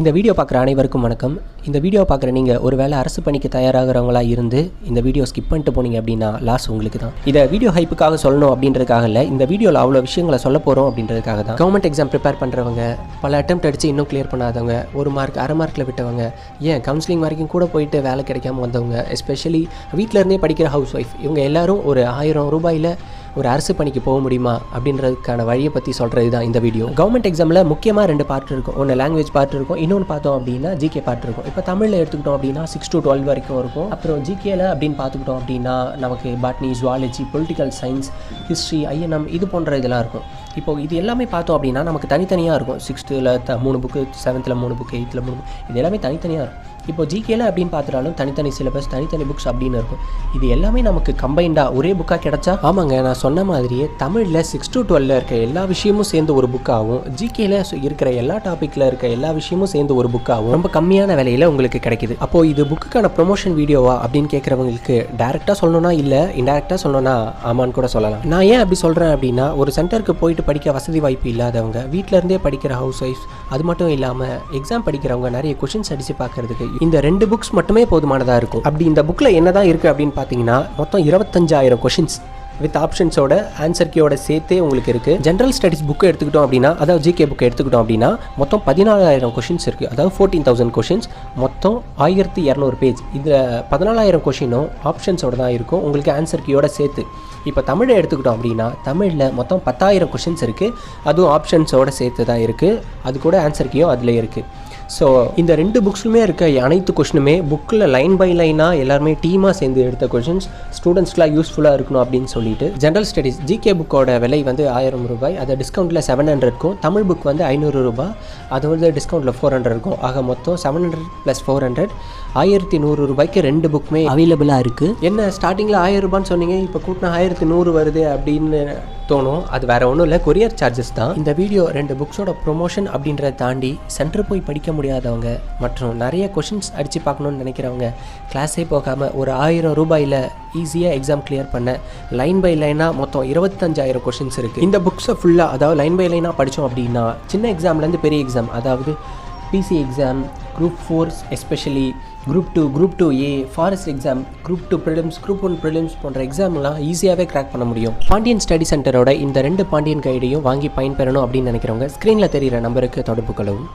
இந்த வீடியோ பார்க்குற அனைவருக்கும் வணக்கம். இந்த வீடியோ பார்க்குற நீங்கள் ஒரு வேளை அரசு பணிக்கு தயாராகிறவங்களா இருந்து இந்த வீடியோ ஸ்கிப் பண்ணிட்டு போனீங்க அப்படின்னா லாஸ் உங்களுக்கு தான். இதை வீடியோ ஹைப்புக்காக சொல்லணும் அப்படின்றதுக்காக இல்லை, இந்த வீடியோவில் அவ்வளோ விஷயங்களை சொல்ல போகிறோம் அப்படின்றதுக்காக தான். கவர்மெண்ட் எக்ஸாம் ப்ரிப்பேர் பண்ணுறவங்க, பல அட்டெம்ப்ட் அடித்து இன்னும் கிளியர் பண்ணாதவங்க, ஒரு மார்க் அரை மார்க்கில் விட்டவங்க, ஏன் கவுன்சிலிங் வரைக்கும் கூட போயிட்டு வேலை கிடைக்காம வந்தவங்க, எஸ்பெஷலி வீட்டிலேருந்தே படிக்கிற ஹவுஸ் ஒய்ஃப், இவங்க எல்லோரும் ஒரு 1000 ரூபாயில் ஒரு அரசு பணிக்கு போக முடியுமா அப்படின்றதுக்கான வழியை பற்றி சொல்கிறது தான் இந்த வீடியோ. கவர்மெண்ட் எக்ஸாமில் முக்கியமாக 2 பார்ட் இருக்கும். ஒன்று லாங்குவேஜ் பார்ட் இருக்கும், இன்னொன்று பார்த்தோம் அப்படின்னா ஜிகே பார்ட் இருக்கும். இப்போ தமிழில் எடுத்துக்கிட்டோம் அப்படின்னா 6 to 12 வரைக்கும் இருக்கும். அப்புறம் ஜிகேல அப்படின்னு பார்த்துக்கிட்டோம் அப்படின்னா நமக்கு botany, zoology, political science, history, INM இது போன்ற இதெல்லாம் இருக்கும். இப்போது இது எல்லாமே பார்த்தோம் அப்படின்னா நமக்கு தனித்தனியாக இருக்கும். 6th 3 book, 7th 3 book, 8th 3 book, இது எல்லாமே தனித்தனியாக இருக்கும். இப்போ ஜிகேல அப்படின்னு பார்த்துட்டாலும் தனித்தனி சிலபஸ், தனித்தனி புக்ஸ் அப்படின்னு இருக்கும். இது எல்லாமே நமக்கு கம்பைண்டாக ஒரே புக்காக கிடச்சா, ஆமாங்க நான் சொன்ன மாதிரியே தமிழில் 6 to 12 இருக்க எல்லா விஷயமும் சேர்ந்து ஒரு புக்காகவும், ஜிகேல இருக்கிற எல்லா டாப்பிக்கில் இருக்க எல்லா விஷயமும் சேர்ந்து ஒரு புக்காகவும் ரொம்ப கம்மியான விலையில் உங்களுக்கு கிடைக்குது. அப்போது இது புக்குக்கான ப்ரொமோஷன் வீடியோவா அப்படின்னு கேட்குறவங்களுக்கு டேரெக்டாக சொல்லணும்னா இல்லை, இன்டெரக்டாக சொல்லணும்னா ஆமான்னு கூட சொல்லலாம். நான் ஏன் அப்படி சொல்கிறேன் அப்படின்னா, ஒரு சென்டருக்கு போயிட்டு படிக்க வசதி வாய்ப்பு இல்லாதவங்க, வீட்டிலேருந்தே படிக்கிற ஹவுஸ் ஒய்ஃப், அது மட்டும் இல்லாமல் எக்ஸாம் படிக்கிறவங்க நிறைய கொஷின்ஸ் அடித்து பார்க்கறதுக்கு இந்த 2 புக்ஸ் மட்டுமே போதுமானதாக இருக்கும். அப்படி இந்த புக்கில் என்ன தான் இருக்குது அப்படின்னு பார்த்தீங்கன்னா, மொத்தம் 25,000 கொஷின்ஸ் வித் ஆப்ஷன்ஸோட ஆன்சர் கீயோட சேர்த்தே உங்களுக்கு இருக்குது. ஜென்ரல் ஸ்டடீஸ் புக்கு எடுத்துக்கிட்டோம் அப்படின்னா, அதாவது ஜிகே புக்கு எடுத்துக்கிட்டோம் அப்படின்னா மொத்தம் 14,000 கொஷின்ஸ் இருக்குது. அதாவது 14,000 கொஷின்ஸ், மொத்தம் 1200 பேஜ். இதில் 14,000 கொஷினும் ஆப்ஷன்ஸோட தான் இருக்கும், உங்களுக்கு ஆன்சர் கீயோட சேர்த்து. இப்போ தமிழை எடுத்துக்கிட்டோம் அப்படின்னா தமிழில் மொத்தம் 10,000 கொஷின்ஸ் இருக்குது, அதுவும் ஆப்ஷன்ஸோட சேர்த்து தான் இருக்குது, அது கூட ஆன்சர் கீயும் அதில் இருக்குது. ஸோ இந்த 2 புக்ஸ்லுமே இருக்க அனைத்து கொஷினுமே புக்கில் லைன் பை லைனாக எல்லாருமே டீமாக சேர்ந்து எடுத்த கொஷின்ஸ், ஸ்டூடெண்ட்ஸ்க்குலாம் யூஸ்ஃபுல்லாக இருக்கணும் அப்படின்னு சொல்லிட்டு. ஜென்ரல் ஸ்டடீஸ் ஜிகே புக்கோட விலை வந்து 1000 ரூபாய், அதை டிஸ்கவுண்ட்டில் 700 இருக்கும். தமிழ் புக் வந்து 500 ரூபாய், அது வந்து டிஸ்கவுண்ட்டில் 400 இருக்கும். ஆக மொத்தம் 700 + 400 1100 ரூபாய்க்கு 2 புக்குமே அவைலபிளாக இருக்குது. என்ன ஸ்டார்டிங்கில் 1000 ரூபான்னு சொன்னீங்க, இப்போ கூட்டினா 1100 வருது அப்படின்னு தோணும். அது வேறு ஒன்றும் இல்லை, கொரியர் சார்ஜஸ் தான். இந்த வீடியோ 2 புக்ஸோட ப்ரொமோஷன் அப்படின்றத தாண்டி சென்டர் போய் படிக்க முடியாதவங்க மற்றும் நிறைய கொஷின்ஸ் அடித்து பார்க்கணுன்னு நினைக்கிறவங்க, கிளாஸே போகாமல் ஒரு 1000 ரூபாயில் ஈஸியாக எக்ஸாம் கிளியர் பண்ண லைன் பை லைனாக மொத்தம் 25,000 கொஷின்ஸ் இருக்குது. இந்த புக்ஸை ஃபுல்லாக அதாவது லைன் பை லைனாக படித்தோம் அப்படின்னா சின்ன எக்ஸாம்லேருந்து பெரிய எக்ஸாம், அதாவது PC exam, Group 4 especially, Group 2, Group 2A, forest exam, Group 2 prelims, Group 1 prelims போன்ற எக்ஸாம்லாம் ஈஸியாகவே கிராக் பண்ண முடியும். பாண்டியன் ஸ்டடி சென்டரோட இந்த 2 பாண்டியன் கைடையும் வாங்கி பயன்பெறணும் அப்படின்னு நினைக்கிறவங்க ஸ்க்ரீனில் தெரிகிற நம்பருக்கு தொடர்பு கொள்ளவும்.